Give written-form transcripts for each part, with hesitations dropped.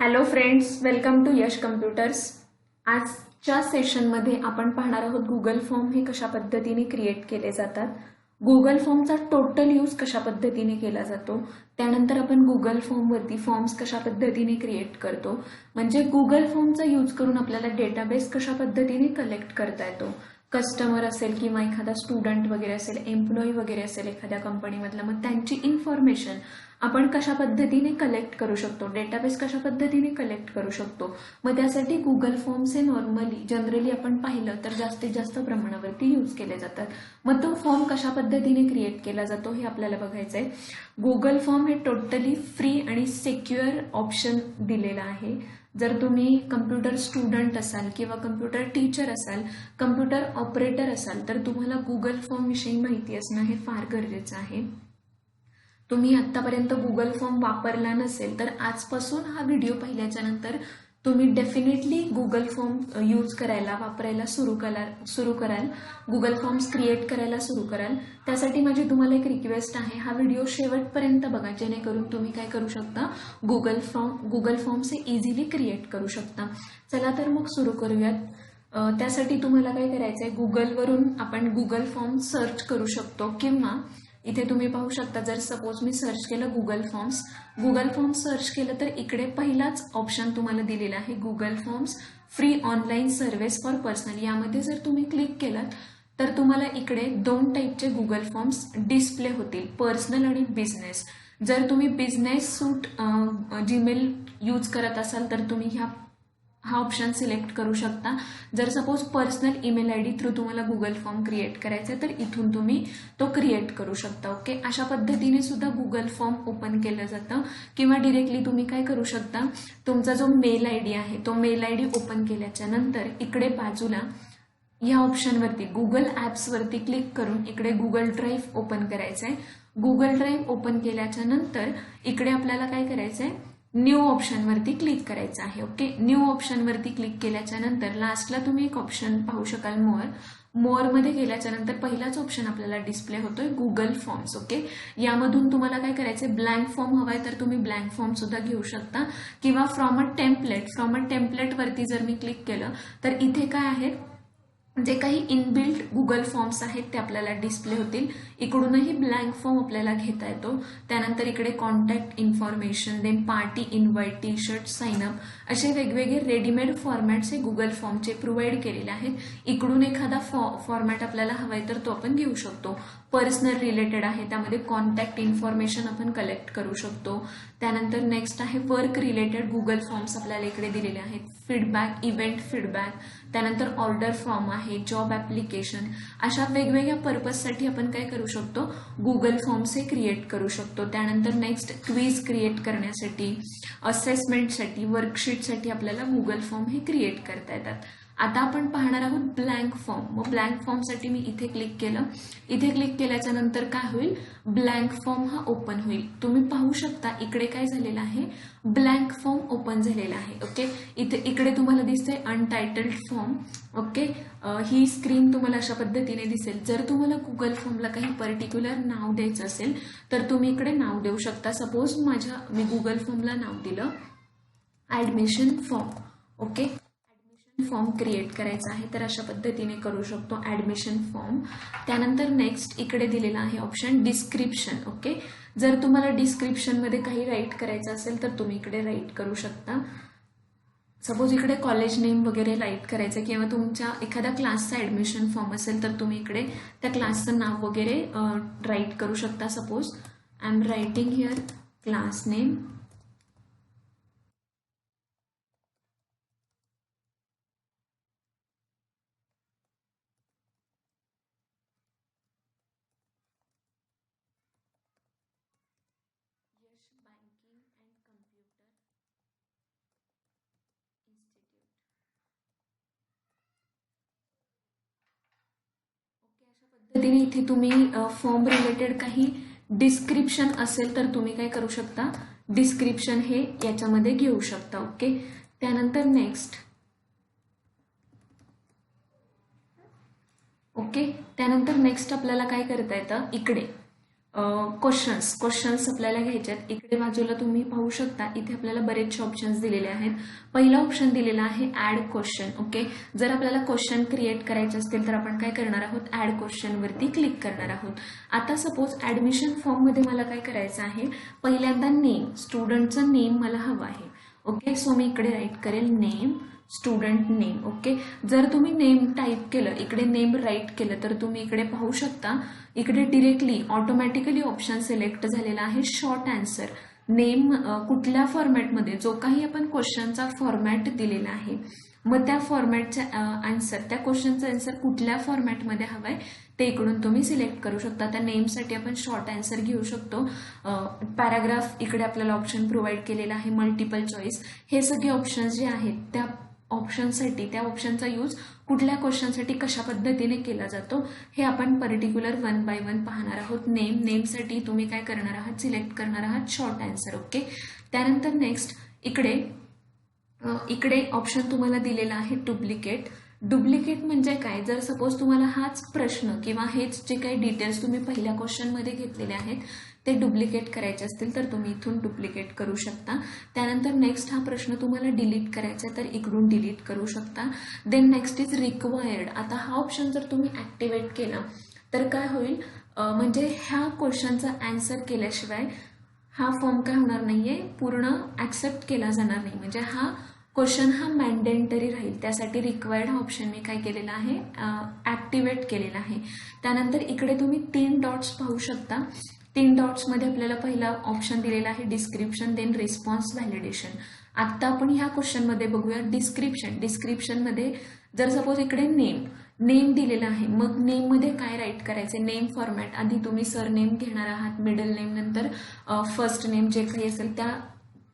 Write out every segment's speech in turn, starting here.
Hello friends, welcome to Yash computers. आजच्या सेशनमध्ये आपण पाहणार आहोत गुगल फॉर्म हे कशा पद्धतीने क्रिएट केले जातात, गुगल फॉर्मचा टोटल यूज कशा पद्धतीने केला जातो, त्यानंतर आपण गुगल फॉर्मवरती फॉर्म्स कशा पद्धतीने क्रिएट करतो, म्हणजे गुगल फॉर्मचा यूज करून आपल्याला डेटाबेस कशा पद्धतीने कलेक्ट करता येतो. कस्टमर असेल किंवा एखादा स्टुडंट वगैरे असेल, एम्प्लॉई वगैरे असेल एखाद्या कंपनीमधला, मग त्यांची इन्फॉर्मेशन आपण कशा पद्धतीने कलेक्ट करू शकतो, डेटाबेस कशा पद्धतीने कलेक्ट करू शकतो. मग त्यासाठी गुगल फॉर्म्स हे जनरली आपण पाहिलं तर जास्तीत जास्त प्रमाणावरती यूज केले जातात. मग तो फॉर्म कशा पद्धतीने क्रिएट केला जातो हे आपल्याला बघायचं आहे. गुगल फॉर्म हे टोटली फ्री आणि सिक्युअर ऑप्शन दिलेला आहे. जर तुम्ही कम्प्युटर स्टुडंट असाल किंवा कम्प्युटर टीचर असाल, कम्प्युटर ऑपरेटर असाल, तर तुम्हाला गुगल फॉर्म विषयी माहिती असणं हे फार गरजेचं आहे. तुम्ही आतापर्यंत गुगल फॉर्म वापरला नसेल तर आजपासून हा व्हिडिओ पाहिल्याच्या नंतर तुम्ही डेफिनेटली गुगल फॉर्म यूज करायला, वापरायला सुरू कराल, गुगल फॉर्म्स क्रिएट करायला सुरू कराल. त्यासाठी माझी तुम्हाला एक रिक्वेस्ट आहे, हा व्हिडिओ शेवटपर्यंत बघा, जेणेकरून तुम्ही काय करू शकता, गुगल फॉर्म्स हे इझिली क्रिएट करू शकता. चला तर मग सुरू करूयात. त्यासाठी तुम्हाला काय करायचंय, गुगलवरून आपण गुगल फॉर्म सर्च करू शकतो, किंवा इथे तुम्ही पाहू शकता, जर सपोज मी सर्च केलं गुगल फॉर्म्स सर्च केलं तर इकडे पहिलाच ऑप्शन तुम्हाला दिलेला आहे, Google forms free online service for personal. यामध्ये जर तुम्ही क्लिक केलं तर तुम्हाला इकडे दोन टाईपचे गुगल फॉर्म्स डिस्प्ले होतील, पर्सनल आणि बिझनेस. जर तुम्ही बिझनेस सूट जीमेल यूज करत असाल तर तुम्ही हा ऑप्शन सिलेक्ट करू शकता. जर suppose personal email ID through तुम्हाला गुगल फॉर्म क्रिएट करायचा तर इथून तुम्ही तो क्रिएट करू शकता. ओके, अशा पद्धतीने सुद्धा गुगल फॉर्म ओपन केलं जातं. किंवा डिरेक्टली तुम्ही काय करू शकता, तुमचा जो मेल आयडी आहे तो मेल आयडी ओपन केल्याच्या नंतर इकडे बाजूला या ऑप्शनवरती गुगल ॲप्सवरती क्लिक करून इकडे गुगल ड्राईव्ह ओपन करायचं आहे. गुगल ड्राईव्ह ओपन केल्याच्या नंतर इकडे आपल्याला काय करायचं आहे, न्यू ऑप्शनवरती क्लिक करायचं आहे. ओके, न्यू ऑप्शनवरती क्लिक केल्याच्या नंतर लास्टला तुम्ही एक ऑप्शन पाहू शकाल, मोअरमध्ये गेल्याच्या नंतर पहिलाच ऑप्शन आपल्याला डिस्प्ले होतोय गुगल फॉर्म्स. ओके, यामधून तुम्हाला काय करायचंय, ब्लँक फॉर्म हवाय तर तुम्ही ब्लँक फॉर्म सुद्धा घेऊ शकता, किंवा फ्रॉम अ टेम्पलेट वरती जर मी क्लिक केलं तर इथे काय आहे, जे काही इनबिल्ट गुगल फॉर्म्स आहेत ते आपल्याला डिस्प्ले होतील. इकडूनही ब्लँक फॉर्म आपल्याला घेता येतो. त्यानंतर इकडे contact information, then party invite, T shirt, sign up, असे वेगवेगळे रेडीमेड फॉर्मॅट्स हे गुगल फॉर्मचे प्रोव्हाइड केलेले आहेत. इकडून एखादा फॉर्मॅट आपल्याला हवाय तर तो आपण घेऊ शकतो. पर्सनल रिलेटेड आहे, त्यामध्ये कॉन्टॅक्ट इन्फॉर्मेशन आपण कलेक्ट करू शकतो. त्यानंतर नेक्स्ट आहे वर्क रिलेटेड गुगल फॉर्म्स आपल्याला इकडे दिलेले आहेत. फीडबॅक, इव्हेंट फीडबॅक, त्यानंतर ऑर्डर फॉर्म आहे, जॉब ॲप्लिकेशन, अशा वेगवेगळ्या पर्पजसाठी आपण काय करू शकतो, गुगल फॉर्म्स हे क्रिएट करू शकतो. त्यानंतर नेक्स्ट क्विज क्रिएट करण्यासाठी, असेसमेंटसाठी, वर्कशीटसाठी आपल्याला गुगल फॉर्म हे क्रिएट करता येतात. आता आपण पाहणार आहोत ब्लँक फॉर्म. मग ब्लँक फॉर्मसाठी मी इथे क्लिक केलं. इथे क्लिक केल्याच्या नंतर काय होईल, ब्लँक फॉर्म हा ओपन होईल. तुम्ही पाहू शकता इकडे काय झालेलं आहे, ब्लँक फॉर्म ओपन झालेला आहे. ओके, इकडे तुम्हाला दिसतंय अनटायटल्ड फॉर्म. ओके, ही स्क्रीन तुम्हाला अशा पद्धतीने दिसेल. जर तुम्हाला गुगल फॉर्मला काही पर्टिक्युलर नाव द्यायचं असेल तर तुम्ही इकडे नाव देऊ शकता. सपोज मी गुगल फॉर्मला नाव दिलं admission form. Okay, form create करायचा आहे तर अशा पद्धतीने करू शकतो, ॲडमिशन फॉर्म. त्यानंतर नेक्स्ट इकडे दिलेला आहे ऑप्शन डिस्क्रिप्शन. ओके, जर तुम्हाला डिस्क्रिप्शनमध्ये काही राईट करायचं असेल तर तुम्ही इकडे राईट करू शकता. सपोज इकडे कॉलेज नेम वगैरे राईट करायचं, किंवा तुमच्या एखाद्या क्लासचा ॲडमिशन फॉर्म असेल तर तुम्ही इकडे त्या क्लासचं नाव वगैरे राईट करू शकता. Suppose I am writing here class name. पद्धतीने इथे तुम्ही फॉर्म रिलेटेड काही डिस्क्रिप्शन असेल तर तुम्ही काय करू शकता, डिस्क्रिप्शन हे याच्यामध्ये घेऊ शकता. ओके, त्यानंतर नेक्स्ट आपल्याला काय करता येतं, इकडे क्वेश्चन्स आपल्याला घ्यायचे आहेत. इकडे बाजूला तुम्ही पाहू शकता, इथे आपल्याला बरेचसे ऑप्शन्स दिलेले आहेत. पहिला ऑप्शन दिलेला आहे ऍड क्वेश्चन. ओके, जर आपल्याला क्वेश्चन क्रिएट करायचे असतील तर आपण काय करणार आहोत, ऍड क्वेश्चन वरती क्लिक करणार आहोत. आता सपोज ऍडमिशन फॉर्म मध्ये मला काय करायचं आहे, पहिल्यांदा नेम, स्टुडंटचं नेम मला हवं आहे. ओके, सो मी इकडे राईट करेल नेम, स्टुडंट नेम. ओके, जर तुम्ही नेम टाईप केलं, इकडे नेम राईट केलं, तर तुम्ही इकडे पाहू शकता, इकडे डिरेक्टली ऑटोमॅटिकली ऑप्शन सिलेक्ट झालेला आहे शॉर्ट आन्सर. नेम कुठल्या फॉर्मॅटमध्ये, जो काही आपण क्वेश्चनचा फॉर्मॅट दिलेला आहे, मग त्या फॉर्मॅटचा आन्सर, त्या क्वेश्चनचा आन्सर कुठल्या फॉर्मॅटमध्ये हवाय ते इकडून तुम्ही सिलेक्ट करू शकता. त्या नेमसाठी आपण शॉर्ट आन्सर घेऊ शकतो. पॅराग्राफ इकडे आपल्याला ऑप्शन प्रोव्हाइड केलेला आहे, मल्टिपल चॉईस. हे सगळे ऑप्शन्स जे आहेत त्या ऑप्शनसाठी, त्या ऑप्शनचा यूज कुठल्या क्वेश्चनसाठी कशा पद्धतीने केला जातो हे आपण पर्टिक्युलर 1 बाय 1 पाहणार आहोत. नेमसाठी तुम्ही काय करणार आहात, सिलेक्ट करणार आहात शॉर्ट आन्सर. ओके, त्यानंतर नेक्स्ट इकडे ऑप्शन तुम्हाला दिलेला आहे डुप्लिकेट. डुप्लिकेट म्हणजे काय, जर सपोज तुम्हाला हाच प्रश्न किंवा हेच जे काही डिटेल्स तुम्ही पहिल्या क्वेश्चनमध्ये घेतलेले आहेत ते डुप्लिकेट करायचे असतील तर तुम्ही इथून डुप्लिकेट करू शकता. त्यानंतर नेक्स्ट हा प्रश्न तुम्हाला डिलीट करायचा आहे तर इकडून डिलीट करू शकता. Then next is required. आता हा ऑप्शन जर तुम्ही ॲक्टिवेट केला तर काय होईल, म्हणजे ह्या क्वेश्चनचा आन्सर केल्याशिवाय हा फॉर्म काय होणार नाहीये, पूर्ण ॲक्सेप्ट केला जाणार नाही. म्हणजे हा क्वेश्चन हा मॅन्डेटरी राहील, त्यासाठी रिक्वायर्ड हा ऑप्शन मी काय केलेला आहे, ॲक्टिवेट केलेला आहे. त्यानंतर इकडे तुम्ही 3 डॉट्स पाहू शकता. 3 डॉट्समध्ये आपल्याला पहिला ऑप्शन दिलेला आहे डिस्क्रिप्शन, देन रिस्पॉन्स, व्हॅलिडेशन. आत्ता आपण ह्या क्वेश्चनमध्ये बघूया डिस्क्रिप्शनमध्ये जर सपोज इकडे नेम दिलेला आहे, मग नेममध्ये काय राईट करायचे, नेम फॉर्मॅट, आधी तुम्ही सरनेम घेणार आहात, मिडल नेम, नंतर फर्स्ट नेम, जे काही असेल त्या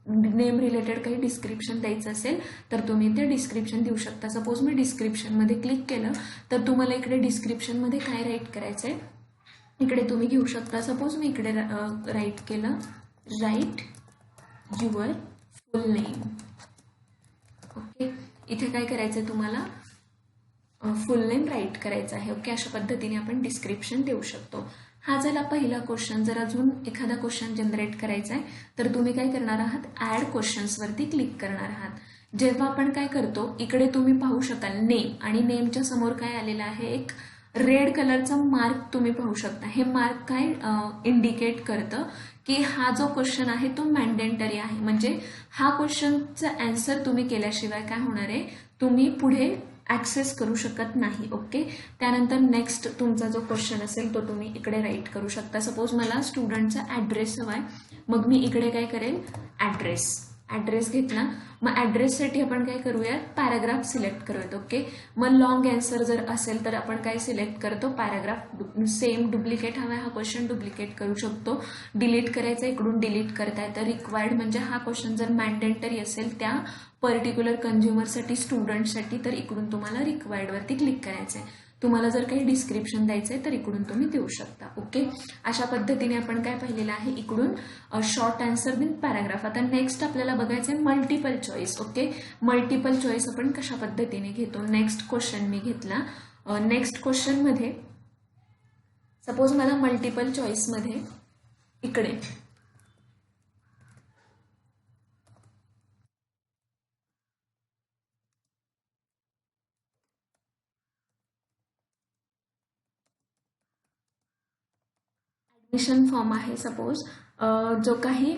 नेम रिलेटेड काही डिस्क्रिप्शन द्यायचं असेल तर तुम्ही ते डिस्क्रिप्शन देऊ शकता. सपोज मी डिस्क्रिप्शनमध्ये क्लिक केलं तर तुम्हाला इकडे डिस्क्रिप्शनमध्ये काय राईट करायचं आहे इकडे तुम्ही घेऊ शकता. सपोज मी इकडे राईट केलं, write your full name. Okay, इथे काय करायचं आहे, तुम्हाला फुल नेम राईट करायचं आहे. ओके, अशा पद्धतीने आपण डिस्क्रिप्शन देऊ शकतो. हा झाला पहिला क्वेश्चन. जर अजून एखादा क्वेश्चन जनरेट करायचा आहे तर तुम्ही काय करणार आहात, ऍड क्वेश्चन्सवरती क्लिक करणार आहात. जेव्हा आपण काय करतो, इकडे तुम्ही पाहू शकाल नेम, आणि नेमच्या समोर काय आलेला आहे, एक रेड कलरचा मार्क तुम्ही पाहू शकता. हे मार्क काय इंडिकेट करतं की हा जो क्वेश्चन आहे तो मॅन्डेटरी आहे. म्हणजे हा क्वेश्चनचा आन्सर तुम्ही केल्याशिवाय काय होणार आहे, तुम्ही पुढे ॲक्सेस करू शकत नाही. ओके, त्यानंतर नेक्स्ट तुमचा जो क्वेश्चन असेल तो तुम्ही इकडे राईट करू शकता. सपोज मला स्टुडंटचा ॲड्रेस हवा आहे, मग मी इकडे काय करेल, ॲड्रेस घेतला. मग ॲड्रेससाठी आपण काय करूयात, पॅराग्राफ सिलेक्ट करूयात. ओके, मग लॉंग आन्सर जर असेल तर आपण काय सिलेक्ट करतो, पॅराग्राफ. सेम डुप्लिकेट हवा आहे, हा क्वेश्चन डुप्लिकेट करू शकतो. डिलीट करायचा, इकडून डिलीट करता येतं. रिक्वायर्ड म्हणजे हा क्वेश्चन जर मॅन्डेटरी असेल त्या पर्टिक्युलर कंझ्युमरसाठी, स्टुडंटसाठी, तर इकडून तुम्हाला रिक्वायर्डवरती क्लिक करायचं आहे. तुम्हाला जर काही डिस्क्रिप्शन द्यायचं आहे तर इकडून तुम्ही देऊ शकता. ओके, अशा पद्धतीने आपण काय पाहिलेलं आहे, इकडून शॉर्ट आन्सर देन पॅराग्राफ. आता नेक्स्ट आपल्याला बघायचं आहे multiple choice. Okay, multiple choice आपण कशा पद्धतीने घेतो. नेक्स्ट क्वेश्चन मी घेतला. नेक्स्ट क्वेश्चनमध्ये सपोज मला मल्टिपल चॉईसमध्ये इकडे ॲडमिशन फॉर्म आहे, सपोज जो काही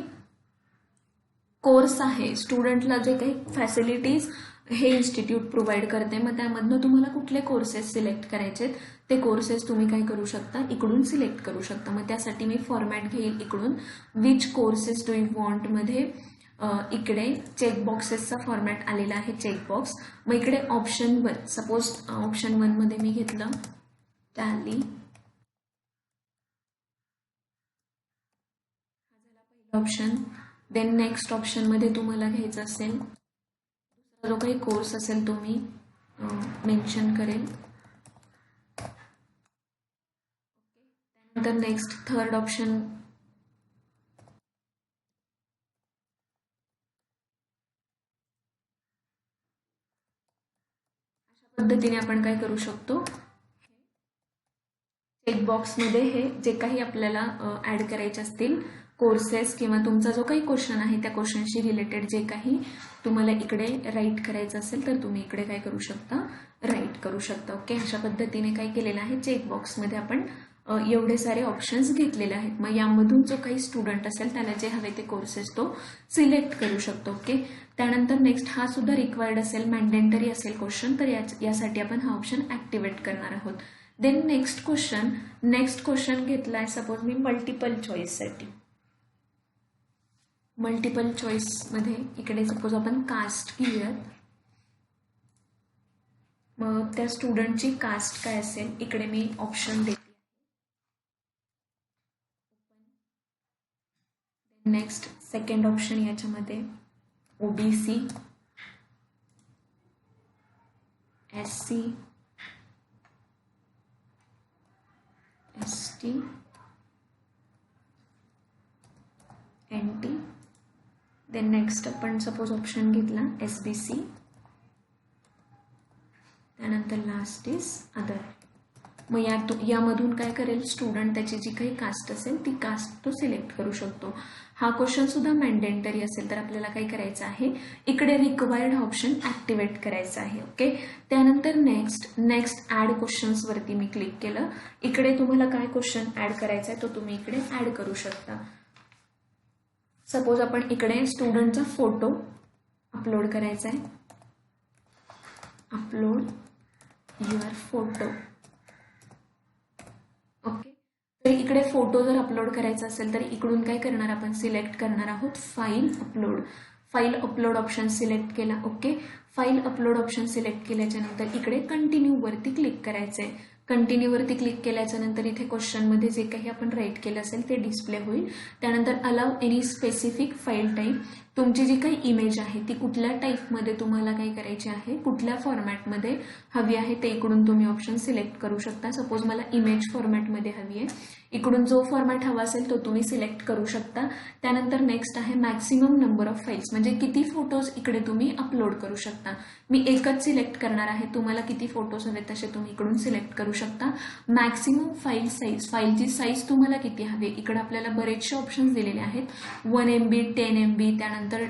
कोर्स आहे, स्टुडंटला जे काही फॅसिलिटीज हे इन्स्टिट्यूट प्रोव्हाइड करते, मग त्यामधनं तुम्हाला कुठले कोर्सेस सिलेक्ट करायचे ते कोर्सेस तुम्ही काय करू शकता, इकडून सिलेक्ट करू शकता. मग त्यासाठी मी फॉर्मॅट घेईल इकडून, विच कोर्सेस डू यू वॉन्टमध्ये इकडे चेकबॉक्सेसचा फॉर्मॅट आलेला आहे, चेकबॉक्स. मग इकडे ऑप्शन 1, सपोज ऑप्शन 1मध्ये मी घेतलं टॅली, ऑप्शन. देन नेक्स्ट ऑप्शनमध्ये तुम्हाला घ्यायचं असेल दुसरा जो काही कोर्स असेल तो मी मेन्शन करेल. त्यानंतर नेक्स्ट थर्ड ऑप्शन, अशा पद्धतीने आपण काय करू शकतो, चेकबॉक्समध्ये हे जे काही आपल्याला ॲड करायचे असतील कोर्सेस किंवा तुमचा जो काही क्वेश्चन आहे त्या क्वेश्चनशी रिलेटेड जे काही तुम्हाला इकडे राईट करायचं असेल तर तुम्ही इकडे काय करू शकता, राईट करू शकता. ओके, अशा पद्धतीने काय केलेलं आहे, चेकबॉक्समध्ये आपण एवढे सारे ऑप्शन्स घेतलेले आहेत. मग यामधून जो काही स्टुडंट असेल त्याला जे हवे ते कोर्सेस तो सिलेक्ट करू शकतो. ओके, त्यानंतर नेक्स्ट हा सुद्धा रिक्वायर्ड असेल, मॅन्डेटरी असेल क्वेश्चन, तर यासाठी आपण हा ऑप्शन ॲक्टिवेट करणार आहोत. देन नेक्स्ट क्वेश्चन घेतला आहे सपोज मी मल्टिपल चॉईससाठी. मल्टिपल चॉईसमध्ये इकडे सपोज आपण कास्ट घेऊयात. मग त्या स्टुडंटची कास्ट काय असेल इकडे मी ऑप्शन देते. नेक्स्ट सेकंड ऑप्शन याच्यामध्ये OBC, SC, ST, NT. Then next आपण सपोज ऑप्शन घेतला SBC. त्यानंतर लास्ट इज अदर. मग यामधून काय करेल स्टुडंट, त्याची जी काही कास्ट असेल ती कास्ट तो सिलेक्ट करू शकतो. हा क्वेश्चन सुद्धा मॅन्डेटरी असेल तर आपल्याला काय करायचं आहे, इकडे रिक्वायर्ड ऑप्शन ॲक्टिवेट करायचा आहे. ओके, त्यानंतर नेक्स्ट ॲड क्वेश्चन्सवरती मी क्लिक केलं. इकडे तुम्हाला काय क्वेश्चन ॲड करायचा आहे तो तुम्ही इकडे ॲड करू शकता. सपोज आपण इकडे स्टुडंटचा फोटो अपलोड करायचा आहे. Upload your photo. ओके, तर इकडे फोटो जर अपलोड करायचा असेल तर इकडून काय करणार आपण, सिलेक्ट करणार आहोत फाईल अपलोड ऑप्शन सिलेक्ट केला. Okay, file upload option select केल्याच्या नंतर इकडे कंटिन्यू वरती क्लिक करायचंय. कंटिन्यू वरती क्लिक केल्याच्या नंतर इथे क्वेश्चनमध्ये जे काही आपण राईट केलं असेल ते डिस्प्ले होईल. त्यानंतर allow any specific file type. तुमची जी काही इमेज आहे ती कुठल्या टाईपमध्ये तुम्हाला काय करायची आहे, कुठल्या फॉर्मॅटमध्ये हवी आहे ते इकडून तुम्ही ऑप्शन सिलेक्ट करू शकता. सपोज मला इमेज फॉर्मॅटमध्ये हवी आहे, इकडून जो फॉर्मॅट हवा असेल तो तुम्ही सिलेक्ट करू शकता. त्यानंतर नेक्स्ट आहे मॅक्सिमम नंबर ऑफ फाईल्स, म्हणजे किती फोटोज इकडे तुम्ही अपलोड करू शकता. मी एकच सिलेक्ट करणार आहे, तुम्हाला किती फोटोज हवे तसे तुम्ही इकडून सिलेक्ट करू शकता. मॅक्सिमम फाईल साईज, फाईलची साईज तुम्हाला किती हवी, इकडे आपल्याला बरेचसे ऑप्शन्स दिलेले आहेत. 1 MB, 10 MB, त्यानंतर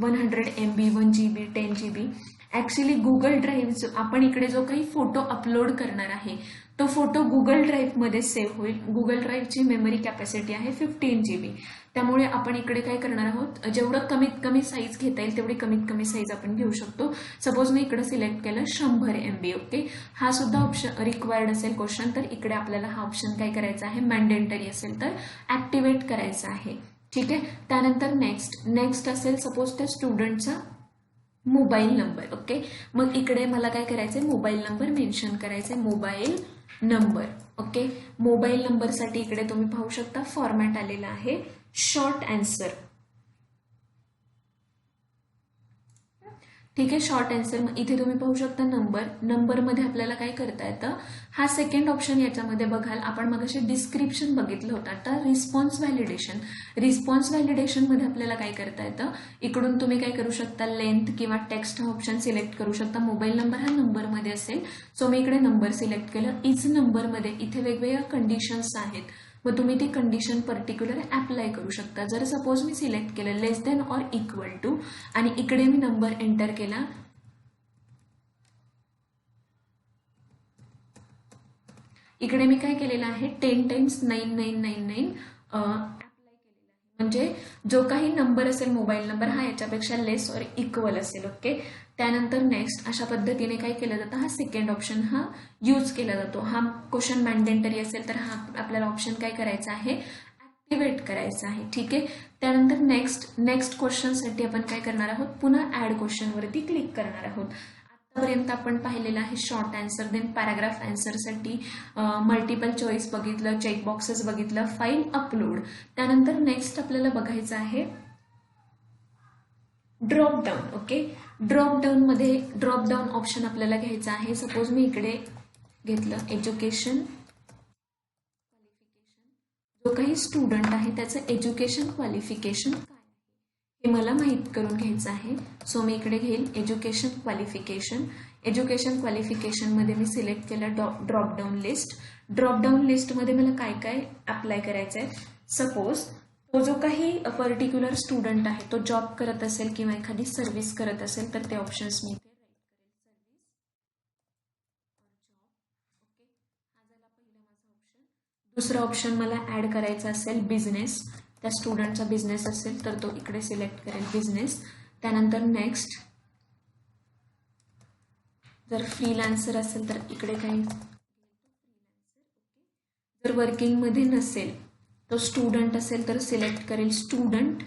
100 MB, 1 GB, 10 GB. Actually Google drive आपण इकडे जो काही फोटो अपलोड करणार आहे तो फोटो गुगल ड्राईव्हमध्ये सेव्ह होईल. गुगल ड्राईव्हची मेमरी कॅपॅसिटी आहे 15 GB. त्यामुळे आपण इकडे काय करणार आहोत, जेवढं कमीत कमी साईज घेता येईल तेवढी कमीत कमी साईज आपण घेऊ शकतो. सपोज मी इकडे सिलेक्ट केलं 100 MB. ओके, हा सुद्धा ऑप्शन रिक्वायर्ड असेल क्वेश्चन तर इकडे आपल्याला हा ऑप्शन काय करायचा आहे, मॅन्डेटरी असेल तर ॲक्टिवेट करायचा आहे. ठीक आहे, त्यानंतर नेक्स्ट असेल सपोज त्या स्टुडंटचा मोबाईल नंबर. ओके, मग इकडे मला काय करायचंय, मोबाईल नंबर मेन्शन करायचंय, मोबाईल नंबर. ओके, मोबाईल नंबरसाठी इकडे तुम्ही पाहू शकता फॉर्मॅट आलेला आहे शॉर्ट आन्सर. ठीक आहे, शॉर्ट आन्सर. मग इथे तुम्ही पाहू शकता नंबरमध्ये आपल्याला काय करता येतं, हा सेकंड ऑप्शन याच्यामध्ये बघाल आपण मगाशी डिस्क्रिप्शन बघितलं होतं. आता रिस्पॉन्स व्हॅलिडेशनमध्ये आपल्याला काय करता येतं, इकडून तुम्ही काय करू शकता, लेंथ किंवा टेक्स्ट हा ऑप्शन सिलेक्ट करू शकता. मोबाईल नंबर हा नंबरमध्ये असेल सो मी इकडे नंबर सिलेक्ट केलं. इज नंबरमध्ये इथे वेगवेगळ्या कंडिशन्स आहेत, मग तुम्ही ती कंडिशन पर्टिक्युलर अप्लाय करू शकता. जर सपोज मी सिलेक्ट केलं less than or equal to आणि इकडे मी नंबर एंटर केला, इकडे मी काय केलेलं आहे 10 times 9999 अप्लाय केलेलं आहे. म्हणजे जो काही नंबर असेल मोबाईल नंबर हा याच्यापेक्षा लेस ऑर इक्वल असेल. ओके, त्यानंतर नेक्स्ट अशा पद्धतीने काय केलं जातं, हा सेकंड ऑप्शन हा यूज केला जातो. हा क्वेश्चन मॅन्डेटरी असेल तर हा आपल्याला ऑप्शन काय करायचा आहे, ॲक्टिवेट करायचा आहे. ठीक आहे, त्यानंतर नेक्स्ट क्वेश्चनसाठी आपण काय करणार आहोत, पुन्हा ॲड क्वेश्चनवरती क्लिक करणार आहोत. आतापर्यंत आपण पाहिलेलं आहे शॉर्ट आन्सर, देन पॅराग्राफ आन्सरसाठी मल्टिपल चॉईस बघितलं, चेकबॉक्सेस बघितलं, फाईल अपलोड. त्यानंतर नेक्स्ट आपल्याला बघायचं आहे drop down. Okay, drop down option आपल्याला घ्यायचा आहे. सपोज मी इकडे घेतलं एज्युकेशन क्वालिफिकेशन, जो काही स्टुडंट आहे त्याचं एज्युकेशन क्वालिफिकेशन काय आहे हे मला माहीत करून घ्यायचं आहे. सो मी इकडे घेईल एज्युकेशन क्वालिफिकेशन. एज्युकेशन क्वालिफिकेशनमध्ये मी सिलेक्ट केलं ड्रॉपडाऊन लिस्ट. ड्रॉपडाऊन लिस्टमध्ये मला काय काय अप्लाय करायचं आहे. सपोज तो जो काही पर्टिक्युलर स्टुडंट आहे तो जॉब करत असेल किंवा एखादी सर्व्हिस करत असेल तर ते ऑप्शन्स मी इथे राईट करेल. सर्व्हिस और जॉब. ओके, हा झाला पहिला माझा ऑप्शन. दुसरा ऑप्शन मला ॲड करायचा असेल बिझनेस. त्या स्टुडंटचा बिझनेस असेल तर तो इकडे सिलेक्ट करेल बिझनेस. त्यानंतर नेक्स्ट जर फ्रीलान्सर असेल तर इकडे काही जर वर्किंगमध्ये नसेल तो स्टुडंट असेल तर सिलेक्ट करेल स्टुडंट.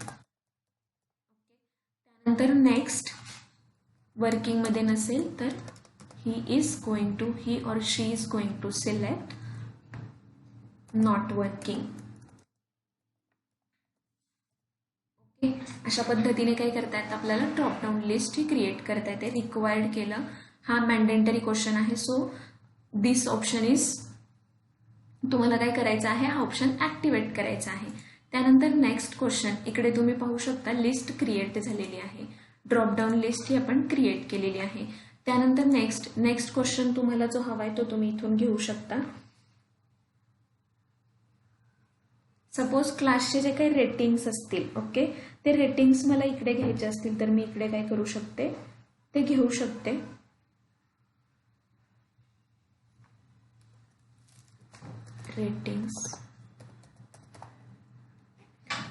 त्यानंतर नेक्स्ट वर्किंगमध्ये नसेल तर he or she is going to select not working. Okay, अशा पद्धतीने काय करता येतं आपल्याला ड्रॉपडाऊन लिस्ट ही क्रिएट करता येते. रिक्वायर्ड केलं, हा मॅन्डेटरी क्वेश्चन आहे. सो दिस ऑप्शन इज, तुम्हाला काय करायचं आहे, हा ऑप्शन ॲक्टिवेट करायचा आहे. त्यानंतर नेक्स्ट क्वेश्चन इकडे तुम्ही पाहू शकता लिस्ट क्रिएट झालेली आहे. ड्रॉपडाऊन लिस्ट ही आपण क्रिएट केलेली आहे. त्यानंतर नेक्स्ट क्वेश्चन तुम्हाला जो हवा आहे तो तुम्ही इथून घेऊ शकता. सपोज क्लासचे जे काही रेटिंग्स असतील, ओके, ते रेटिंग्स मला इकडे घ्यायचे असतील तर मी इकडे काय करू शकते, ते घेऊ शकते.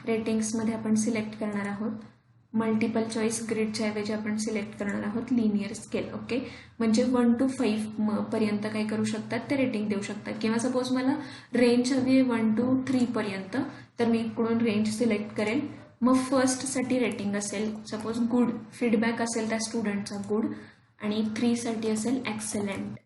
रेटिंग्समध्ये आपण सिलेक्ट करणार आहोत मल्टिपल चॉईस ग्रिडच्या ऐवजी आपण सिलेक्ट करणार आहोत लिनियर स्केल. ओके, म्हणजे 1 to 5 पर्यंत काय करू शकतात ते रेटिंग देऊ शकतात. किंवा सपोज मला रेंज हवी आहे 1 to 3 पर्यंत तर मी इकडून रेंज सिलेक्ट करेल. मग फर्स्टसाठी रेटिंग असेल सपोज गुड, फीडबॅक असेल त्या स्टुडंटचा गुड, आणि 3 साठी असेल एक्सलेंट.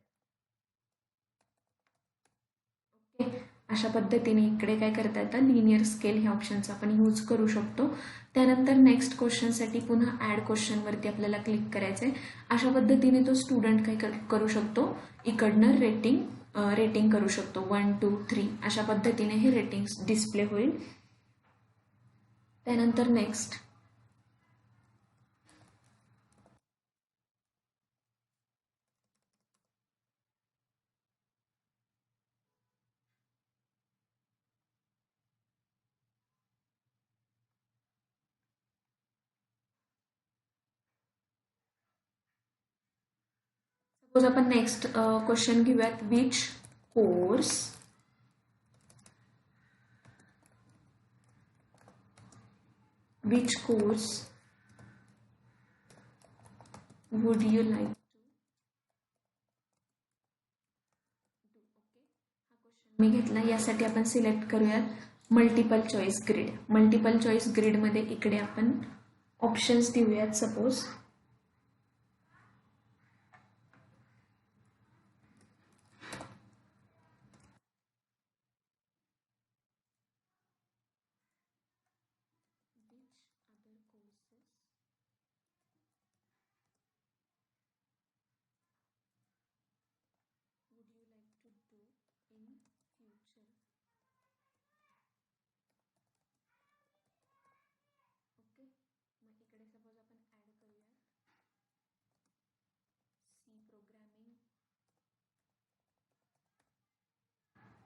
ओके, अशा पद्धतीने इकडे काय करता येतं लिनियर स्केल ह्या ऑप्शनचा आपण यूज करू शकतो. त्यानंतर नेक्स्ट क्वेश्चनसाठी पुन्हा ॲड क्वेश्चनवरती आपल्याला क्लिक करायचं आहे. अशा पद्धतीने तो स्टुडंट काय करू शकतो, इकडनं रेटिंग करू शकतो 1 2 3 अशा पद्धतीने हे रेटिंग्स डिस्प्ले होईल. त्यानंतर नेक्स्ट सपोज आपण नेक्स्ट क्वेश्चन घेऊयात. Which course would you like to do. Okay, हा क्वेश्चन मी घेतला. यासाठी आपण सिलेक्ट करूयात multiple choice grid. Multiple choice ग्रिडमध्ये इकडे आपण ऑप्शन्स देऊयात. सपोज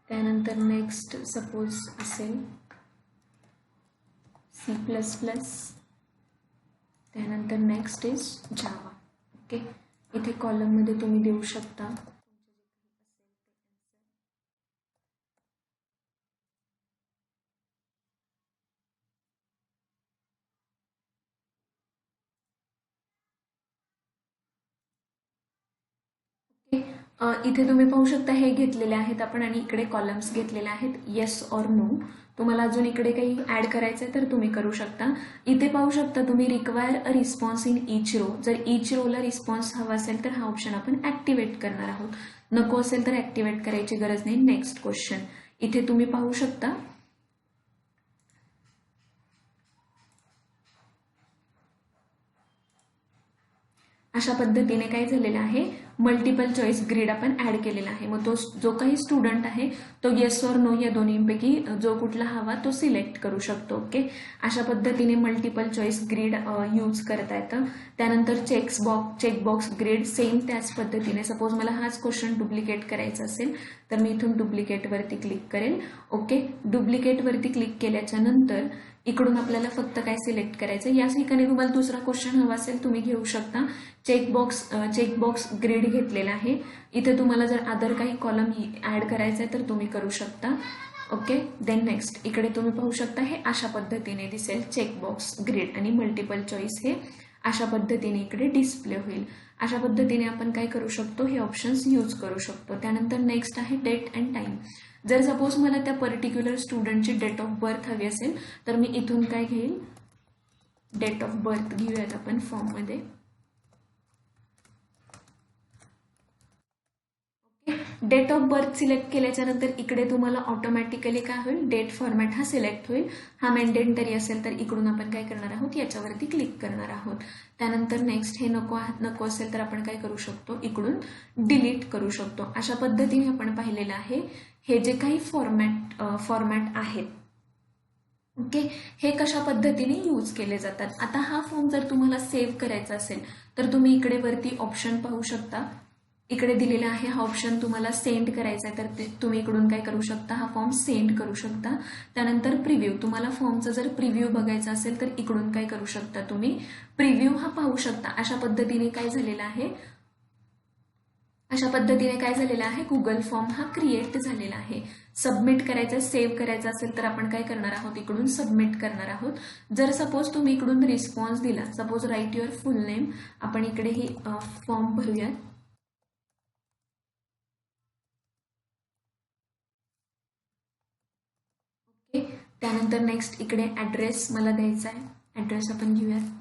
त्यानंतर नेक्स्ट सपोज असेल C++. त्यानंतर नेक्स्ट इज जावा. ओके, इथे कॉलममध्ये तुम्ही देऊ शकता इथे तुम्ही पाहू शकता हे घेतलेले आहेत आपण आणि इकडे कॉलम्स घेतलेले आहेत येस और नो. तुम्हाला अजून इकडे काही ॲड करायचं आहे तर तुम्ही करू शकता. इथे पाहू शकता तुम्ही require a response in each row. जर ईच रोला रिस्पॉन्स हवा असेल तर हा ऑप्शन आपण ॲक्टिवेट करणार आहोत. नको असेल तर ॲक्टिवेट करायची गरज नाही. नेक्स्ट क्वेश्चन इथे तुम्ही पाहू शकता अशा पद्धतीने काय झालेलं आहे मल्टिपल चॉईस ग्रिड आपण ऍड केलेला आहे. मग तो जो काही स्टुडंट आहे तो येस और नो या दोन्हीपैकी जो कुठला हवा तो सिलेक्ट करू शकतो. ओके, अशा पद्धतीने मल्टिपल चॉईस ग्रिड यूज करता येतं. त्यानंतर चेकबॉक्स ग्रिड सेम त्याच पद्धतीने, सपोज मला हाच क्वेश्चन डुप्लिकेट करायचा असेल तर मी इथून डुप्लिकेटवरती क्लिक करेल. ओके, डुप्लिकेटवरती क्लिक केल्याच्या नंतर इकडून आपल्याला फक्त काय सिलेक्ट करायचं, या ठिकाणी तुम्हाला दुसरा क्वेश्चन हवा असेल तुम्ही घेऊ शकता. चेकबॉक्स ग्रिड घेतलेला आहे. इथे तुम्हाला जर अदर काही कॉलम ऍड करायचा आहे तर तुम्ही करू शकता. ओके, देन नेक्स्ट इकडे तुम्ही पाहू शकता हे अशा पद्धतीने दिसेल. चेकबॉक्स ग्रिड आणि मल्टिपल चॉईस हे अशा पद्धतीने इकडे डिस्प्ले होईल. अशा पद्धतीने आपण काय करू शकतो, हे ऑप्शन्स यूज करू शकतो. त्यानंतर नेक्स्ट आहे डेट अँड टाइम. जर सपोज मला त्या पर्टिक्युलर स्टुडंटची डेट ऑफ बर्थ हवी असेल तर मी इथून काय घेईल, डेट ऑफ बर्थ घेऊयात आपण फॉर्ममध्ये. डेट ऑफ बर्थ सिलेक्ट केल्याच्या नंतर इकडे तुम्हाला ऑटोमॅटिकली काय होईल, डेट फॉर्मॅट हा सिलेक्ट होईल. हा मॅन्डेटरी असेल तर इकडून आपण काय करणार आहोत, याच्यावरती क्लिक करणार आहोत. त्यानंतर नेक्स्ट हे नको असेल तर आपण काय करू शकतो, इकडून डिलीट करू शकतो. अशा पद्धतीने आपण पाहिलेलं आहे हे जे काही फॉर्मॅट आहेत. ओके, हे कशा पद्धतीने यूज केले जातात. आता हा फॉर्म जर तुम्हाला सेव्ह करायचा असेल तर तुम्ही इकडे वरती ऑप्शन पाहू शकता. इकडे दिलेला आहे हा ऑप्शन तुम्हाला सेंड करायचा आहे तर तुम्ही इकडून काय करू शकता, हा फॉर्म सेंड करू शकता. त्यानंतर प्रिव्ह्यू, तुम्हाला फॉर्मचा जर प्रिव्ह्यू बघायचा असेल तर इकडून काय करू शकता, तुम्ही प्रिव्ह्यू हा पाहू शकता. अशा पद्धतीने काय झालेलं आहे, गुगल फॉर्म हा क्रिएट झालेला आहे. सबमिट करायचं, सेव्ह करायचं असेल तर आपण काय करणार आहोत, इकडून सबमिट करणार आहोत. जर सपोज तुम्ही इकडून रिस्पॉन्स दिला, suppose write your full name, आपण इकडे ही फॉर्म भरूयात. ओके, त्यानंतर नेक्स्ट इकडे ऍड्रेस मला द्यायचा आहे. ऍड्रेस आपण घेऊयात.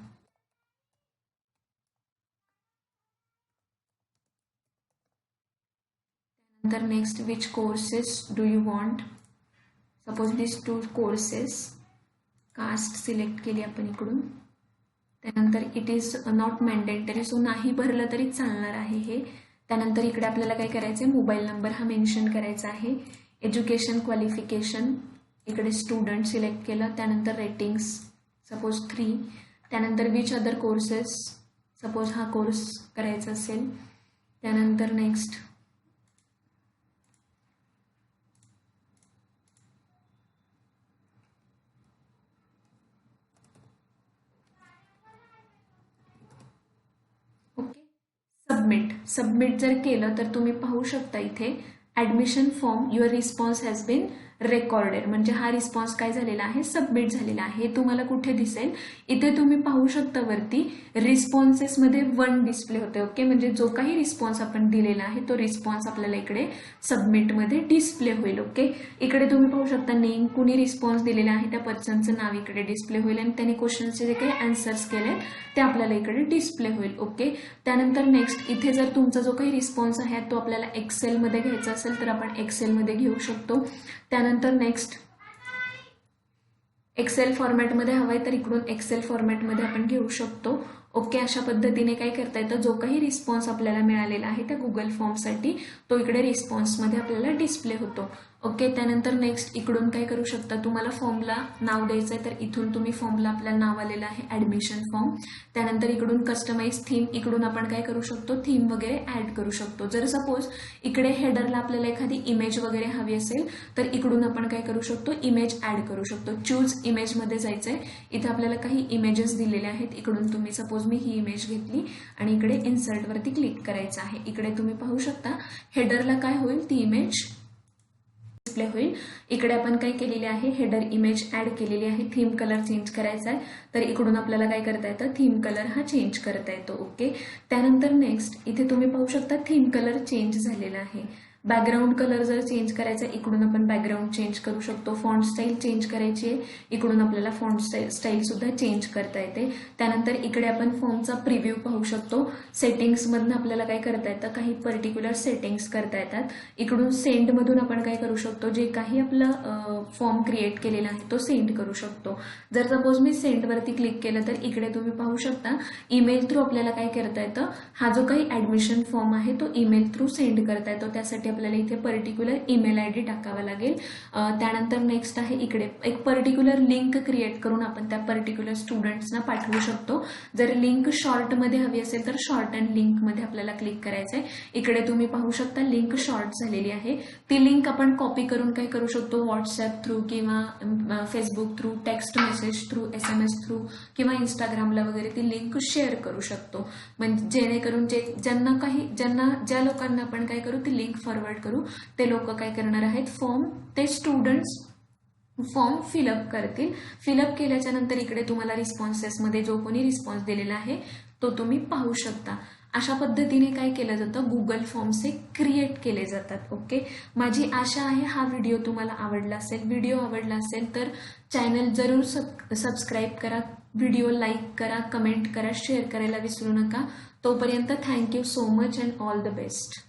तर next which courses do you want, suppose this 2 courses. Caste select केली आपण इकडून. त्यानंतर it is not mandatory, so नाही भरलं तरी चालणार आहे हे. त्यानंतर इकडे आपल्याला काय करायचं आहे, मोबाईल नंबर हा मेन्शन करायचा आहे. एज्युकेशन क्वालिफिकेशन, इकडे स्टुडंट सिलेक्ट केलं. त्यानंतर रेटिंग्स सपोज 3. त्यानंतर विच अदर कोर्सेस, सपोज हा कोर्स करायचा असेल. त्यानंतर नेक्स्ट सबमिट जर केलं तर तुम्ही पाहू शकता इथे admission form your response has been recorded, म्हणजे हा रिस्पॉन्स काय झालेला आहे, सबमिट झालेला आहे. हे तुम्हाला कुठे दिसेल, इथे तुम्ही पाहू शकता वरती रिस्पॉन्सेसमध्ये 1 डिस्प्ले होते. ओके, म्हणजे जो काही रिस्पॉन्स आपण दिलेला आहे तो रिस्पॉन्स आपल्याला इकडे सबमिटमध्ये डिस्प्ले होईल. ओके, इकडे तुम्ही पाहू शकता नेम, कुणी रिस्पॉन्स दिलेला आहे त्या पर्सनचं नाव इकडे डिस्प्ले होईल आणि त्यांनी क्वेश्चनचे जे काही आन्सर्स केले ते आपल्याला इकडे डिस्प्ले होईल. ओके, त्यानंतर नेक्स्ट इथे जर तुमचा जो काही रिस्पॉन्स आहे तो आपल्याला एक्सेलमध्ये घ्यायचा असेल तर आपण एक्सेलमध्ये घेऊ शकतो. त्यानंतर नेक्स्ट एक्सेल फॉर्मॅटमध्ये हवाय तर इकडून एक्सेल फॉर्मॅटमध्ये आपण घेऊ शकतो. ओके, अशा पद्धतीने काय करता येतं, जो काही रिस्पॉन्स आपल्याला मिळालेला आहे त्या गुगल फॉर्मसाठी तो इकडे रिस्पॉन्समध्ये आपल्याला डिस्प्ले होतो. ओके, त्यानंतर नेक्स्ट इकडून काय करू शकता, तुम्हाला फॉर्मला नाव द्यायचं आहे तर इथून तुम्ही फॉर्मला आपल्याला नाव आलेलं आहे ॲडमिशन फॉर्म. त्यानंतर इकडून कस्टमाइज थीम, इकडून आपण काय करू शकतो, थीम वगैरे ऍड करू शकतो. जर सपोज इकडे हेडरला आपल्याला एखादी इमेज वगैरे हवी असेल तर इकडून आपण काय करू शकतो, इमेज ऍड करू शकतो. चूज इमेजमध्ये जायचं आहे. इथे आपल्याला काही इमेजेस दिलेले आहेत. इकडून तुम्ही सपोज मी ही इमेज घेतली आणि इकडे इन्सर्टवरती क्लिक करायचं आहे. इकडे तुम्ही पाहू शकता हेडरला काय होईल, ती इमेज डिस्प्ले होईल. इकडे आपण काय केलेले आहे, हेडर इमेज ऍड केलेली आहे. थीम कलर चेंज करायचा आहे तर इकडून आपल्याला काय करता येतं, थीम कलर हा चेंज करता येतो. ओके, त्यानंतर नेक्स्ट इथे तुम्ही पाहू शकता थीम कलर चेंज झालेला आहे. बॅकग्राऊंड कलर जर चेंज करायचा इकडून आपण बॅकग्राऊंड चेंज करू शकतो. फॉन्ट स्टाईल चेंज करायची आहे, इकडून आपल्याला फॉन्ट स्टाईल सुद्धा चेंज करता येते. त्यानंतर इकडे आपण फॉर्मचा प्रिव्ह्यू पाहू शकतो. सेटिंग्समधून आपल्याला काय करता येतं, काही पर्टिक्युलर सेटिंग्स करता येतात. इकडून सेंडमधून आपण काय करू शकतो, जे काही आपलं फॉर्म क्रिएट केलेला आहे तो सेंड करू शकतो. जर सपोज मी सेंडवरती क्लिक केलं तर इकडे तुम्ही पाहू शकता ईमेल थ्रू आपल्याला काय करता येतं, हा जो काही ऍडमिशन फॉर्म आहे तो ईमेल थ्रू सेंड करता येतो. त्यासाठी आपल्याला इथे पर्टिक्युलर ईमेल आयडी टाकावा लागेल. त्यानंतर नेक्स्ट आहे इकडे एक पर्टिक्युलर लिंक क्रिएट करून आपण त्या पर्टिक्युलर स्टुडंट्सना पाठवू शकतो. जर लिंक शॉर्टमध्ये हवी असेल तर शॉर्ट अँड लिंकमध्ये आपल्याला क्लिक करायचं आहे. इकडे तुम्ही पाहू शकता लिंक शॉर्ट झालेली आहे. ती लिंक आपण कॉपी करून काय करू शकतो, व्हॉट्सअप थ्रू किंवा Facebook through, text message through, SMS through किंवा इंस्टाग्रामला वगैरे ती लिंक शेअर करू शकतो. म्हणजे जेणेकरून ज्या लोकांना आपण काय करू ती लिंक फॉरवर्ड करू ते लोक काय करणार आहेत, ते स्टुडंट्स फॉर्म फिलअप करतील. फिलअप केल्याच्या नंतर इकडे तुम्हाला रिस्पॉन्सेसमध्ये जो कोणी रिस्पॉन्स दिलेला आहे तो तुम्ही पाहू शकता. अशा पद्धतीने काय केलं जातं, गुगल फॉर्म्स हे क्रिएट केले जातात. ओके, माझी आशा आहे हा व्हिडिओ तुम्हाला आवडला असेल. व्हिडिओ आवडला असेल तर चॅनल जरूर सबस्क्राईब करा, व्हिडिओ लाईक करा, कमेंट करा, शेअर करायला विसरू नका. तोपर्यंत thank you so much and all the best.